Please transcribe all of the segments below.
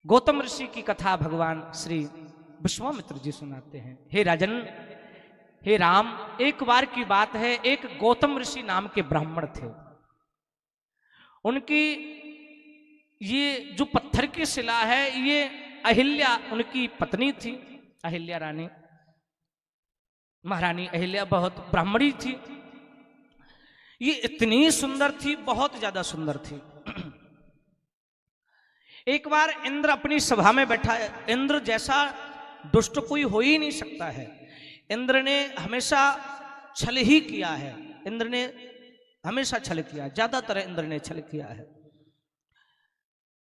गौतम ऋषि की कथा भगवान श्री विश्वामित्र जी सुनाते हैं। हे राजन, हे राम, एक बार की बात है, एक गौतम ऋषि नाम के ब्राह्मण थे। उनकी ये जो पत्थर की शिला है, ये अहिल्या उनकी पत्नी थी। अहिल्या रानी, महारानी अहिल्या बहुत ब्राह्मणी थी। ये इतनी सुंदर थी, बहुत ज्यादा सुंदर थी। एक बार इंद्र अपनी सभा में बैठा है। इंद्र जैसा दुष्ट कोई हो ही नहीं सकता है। इंद्र ने हमेशा छल ही किया है। इंद्र ने हमेशा छल किया, ज्यादातर इंद्र ने छल किया है।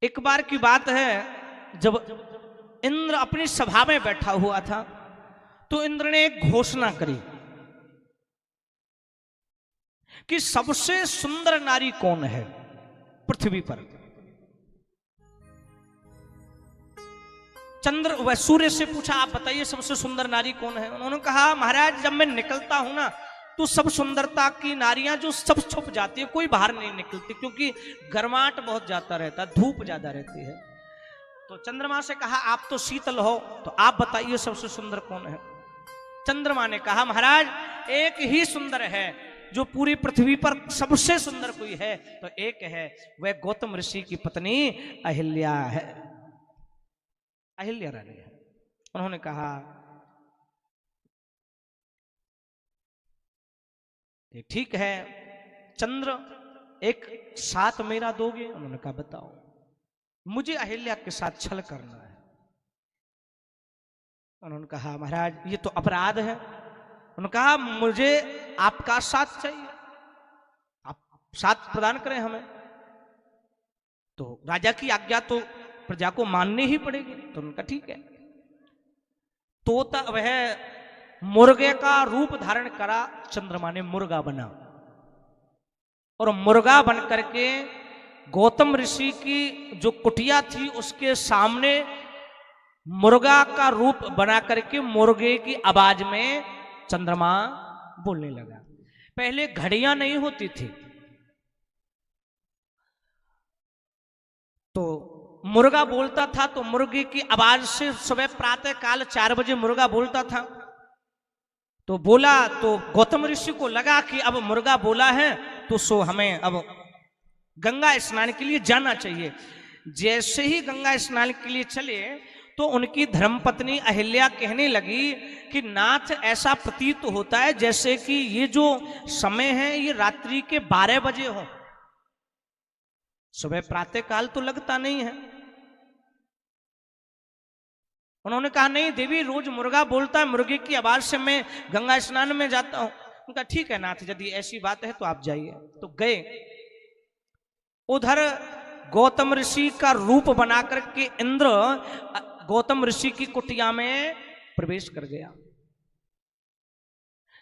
एक बार की बात है, जब इंद्र अपनी सभा में बैठा हुआ था तो इंद्र ने एक घोषणा करी कि सबसे सुंदर नारी कौन है पृथ्वी पर। चंद्र व सूर्य से पूछा, आप बताइए सबसे सुंदर नारी कौन है। उन्होंने कहा, महाराज जब मैं निकलता हूं ना तो सब सुंदरता की नारियां जो सब छुप जाती है, कोई बाहर नहीं निकलती, क्योंकि गर्माहट बहुत जाता रहता, धूप ज्यादा रहती है। तो चंद्रमा से कहा, आप तो शीतल हो, तो आप बताइए सबसे सुंदर कौन है। चंद्रमा ने कहा, महाराज एक ही सुंदर है, जो पूरी पृथ्वी पर सबसे सुंदर कोई है तो एक है, वह गौतम ऋषि की पत्नी अहिल्या है, अहिल्या रानी है। उन्होंने कहा, ठीक है चंद्र, एक साथ मेरा दोगे। उन्होंने कहा, बताओ। मुझे अहिल्या के साथ छल करना है। उन्होंने कहा, महाराज ये तो अपराध है। उन्होंने कहा, मुझे आपका साथ चाहिए, आप साथ प्रदान करें हमें। तो राजा की आज्ञा तो प्रजा को माननी ही पड़ेगी। तो उनका ठीक है। तोता वह मुर्गे का रूप धारण करा। चंद्रमा ने मुर्गा बना और मुर्गा बन करके गौतम ऋषि की जो कुटिया थी उसके सामने मुर्गा का रूप बना करके मुर्गे की आवाज में चंद्रमा बोलने लगा। पहले घड़ियां नहीं होती थी, तो मुर्गा बोलता था तो मुर्गे की आवाज से सुबह प्रातः काल 4 बजे मुर्गा बोलता था। तो बोला तो गौतम ऋषि को लगा कि अब मुर्गा बोला है तो सो हमें अब गंगा स्नान के लिए जाना चाहिए। जैसे ही गंगा स्नान के लिए चले तो उनकी धर्मपत्नी अहिल्या कहने लगी कि नाथ, ऐसा प्रतीत होता है जैसे कि ये जो समय है ये रात्रि के 12 बजे हो। सुबह प्रातः काल तो लगता नहीं है। उन्होंने कहा, नहीं देवी, रोज मुर्गा बोलता है, मुर्गे की आवाज से मैं गंगा स्नान में जाता हूं। उनका ठीक है नाथ, यदि ऐसी बात है तो आप जाइए। तो गए। उधर गौतम ऋषि का रूप बना करके इंद्र गौतम ऋषि की कुटिया में प्रवेश कर गया।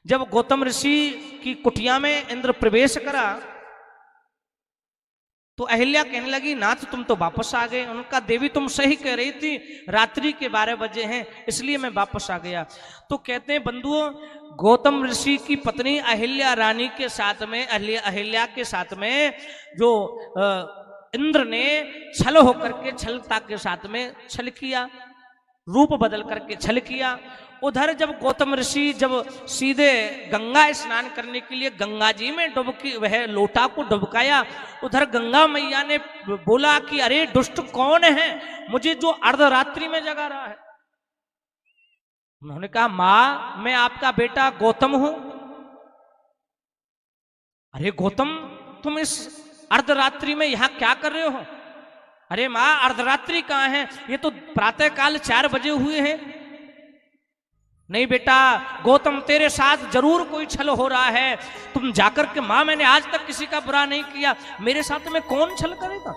जब गौतम ऋषि की कुटिया में इंद्र प्रवेश करा तो अहिल्या कहने लगी, नाथ तुम तो वापस आ गए। उनका, देवी तुम सही कह रही थी, रात्रि के 12 बजे हैं, इसलिए मैं वापस आ गया। तो कहते हैं बंधुओं, गौतम ऋषि की पत्नी अहिल्या रानी के साथ में, अहिल्या के साथ में जो इंद्र ने छल होकर के, छलता के साथ में छल किया, रूप बदल करके छल किया। उधर जब गौतम ऋषि जब सीधे गंगा स्नान करने के लिए गंगा जी में डुबकी, वह लोटा को डुबकाया, उधर गंगा मैया ने बोला कि अरे दुष्ट कौन है, मुझे जो अर्धरात्रि में जगा रहा है। उन्होंने कहा, मां मैं आपका बेटा गौतम हूं। अरे गौतम, तुम इस अर्धरात्रि में यहां क्या कर रहे हो। अरे मां, अर्धरात्रि कहां है, ये तो प्रातः काल 4 बजे हुए हैं। नहीं बेटा गौतम, तेरे साथ जरूर कोई छल हो रहा है, तुम जाकर के, मां मैंने आज तक किसी का बुरा नहीं किया, मेरे साथ में कौन छल करेगा।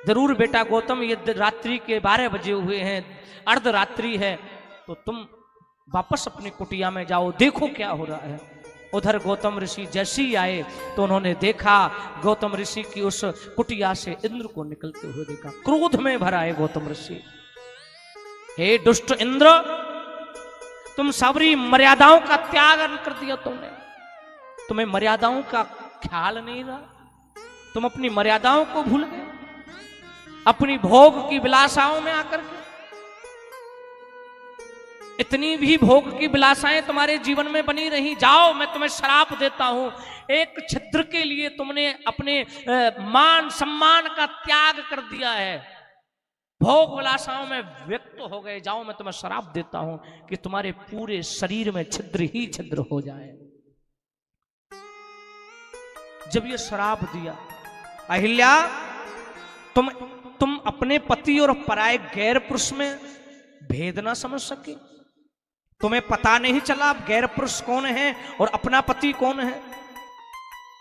जरूर बेटा गौतम, ये रात्रि के 12 बजे हुए हैं, अर्धरात्रि है, तो तुम वापस अपनी कुटिया में जाओ, देखो क्या हो रहा है। उधर गौतम ऋषि जैसे ही आए तो उन्होंने देखा, गौतम ऋषि की उस कुटिया से इंद्र को निकलते हुए देखा। क्रोध में भरा है गौतम ऋषि। हे दुष्ट इंद्र, तुम सारी मर्यादाओं का त्याग कर दिया तुमने, तुम्हें मर्यादाओं का ख्याल नहीं रहा, तुम अपनी मर्यादाओं को भूल गए। अपनी भोग की विलासाओं में आकर के। इतनी भी भोग की विलासाएं तुम्हारे जीवन में बनी रही, जाओ मैं तुम्हें श्राप देता हूं। एक छिद्र के लिए तुमने अपने मान सम्मान का त्याग कर दिया है, भोग विलासाओं में व्यक्त हो गए, जाओ मैं तुम्हें श्राप देता हूं कि तुम्हारे पूरे शरीर में छिद्र ही छिद्र हो जाए। जब ये श्राप दिया, अहिल्या तुम अपने पति और पराये गैर पुरुष में भेद ना समझ सके, तुम्हें पता नहीं चला गैर पुरुष कौन है और अपना पति कौन है।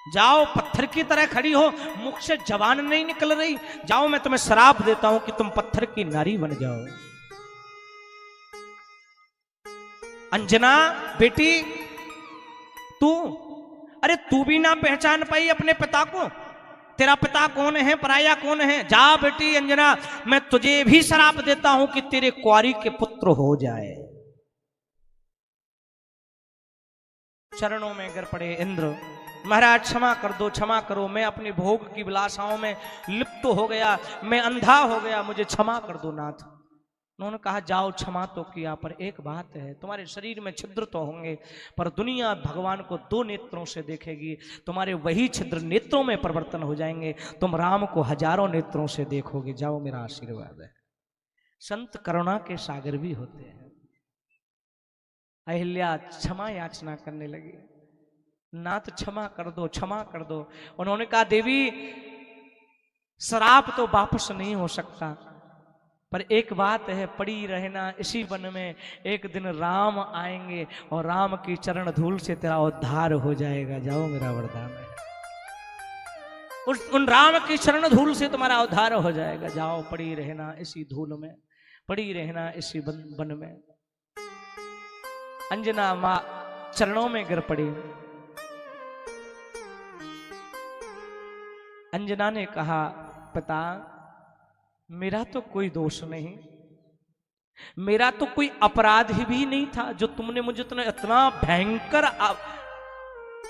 जाओ, पत्थर की तरह खड़ी हो, मुख से जबान नहीं निकल रही, जाओ मैं तुम्हें श्राप देता हूं कि तुम पत्थर की नारी बन जाओ। अंजना बेटी, अरे तू भी ना पहचान पाई अपने पिता को, तेरा पिता कौन है, पराया कौन है। जा बेटी अंजना, मैं तुझे भी श्राप देता हूं कि तेरे कुंवारी के पुत्र हो जाए। चरणों में गिर पड़े इंद्र, महाराज क्षमा कर दो, क्षमा करो, मैं अपनी भोग की विलासाओं में लिप्त हो गया, मैं अंधा हो गया, मुझे क्षमा कर दो नाथ। उन्होंने कहा जाओ, क्षमा तो किया, पर एक बात है, तुम्हारे शरीर में छिद्र तो होंगे, पर दुनिया भगवान को दो नेत्रों से देखेगी, तुम्हारे वही छिद्र नेत्रों में परिवर्तन हो जाएंगे, तुम राम को हजारों नेत्रों से देखोगे। जाओ, मेरा आशीर्वाद है। संत करुणा के सागर भी होते हैं। अहिल्या क्षमा याचना करने लगी, नाथ क्षमा कर दो, क्षमा कर दो। उन्होंने कहा देवी, श्राप तो वापस नहीं हो सकता, पर एक बात है, पड़ी रहना इसी वन में, एक दिन राम आएंगे और राम की चरण धूल से तेरा उद्धार हो जाएगा। जाओ, मेरा वरदान है, उन राम की चरण धूल से तुम्हारा उद्धार हो जाएगा। जाओ, पड़ी रहना इसी धूल में, पड़ी रहना इसी वन में। अंजना मां चरणों में गिर पड़ी। अंजना ने कहा, पिता मेरा तो कोई दोष नहीं, मेरा तो कोई अपराध भी नहीं था, जो तुमने मुझे इतना भयंकर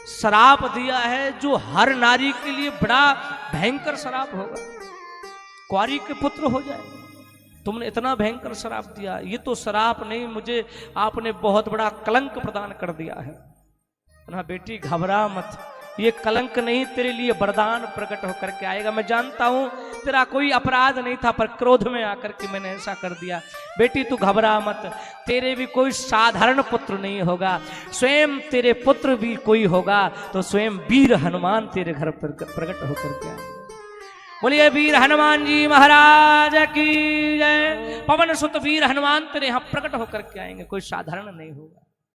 श्राप दिया है, जो हर नारी के लिए बड़ा भयंकर श्राप होगा, कुंवारी के पुत्र हो जाए। तुमने इतना भयंकर श्राप दिया, ये तो श्राप नहीं, मुझे आपने बहुत बड़ा कलंक प्रदान कर दिया है। ना बेटी घबरा मत, ये कलंक नहीं, तेरे लिए वरदान प्रकट होकर के आएगा। मैं जानता हूं तेरा कोई अपराध नहीं था, पर क्रोध में आकर के मैंने ऐसा कर दिया। बेटी तू घबरा मत, तेरे भी कोई साधारण पुत्र नहीं होगा, स्वयं तेरे पुत्र भी कोई होगा तो स्वयं वीर हनुमान तेरे घर पर प्रकट होकर के आएंगे। बोलिए वीर हनुमान जी महाराज की जय। पवन सुत वीर हनुमान तेरे यहां प्रकट होकर के आएंगे, कोई साधारण नहीं होगा।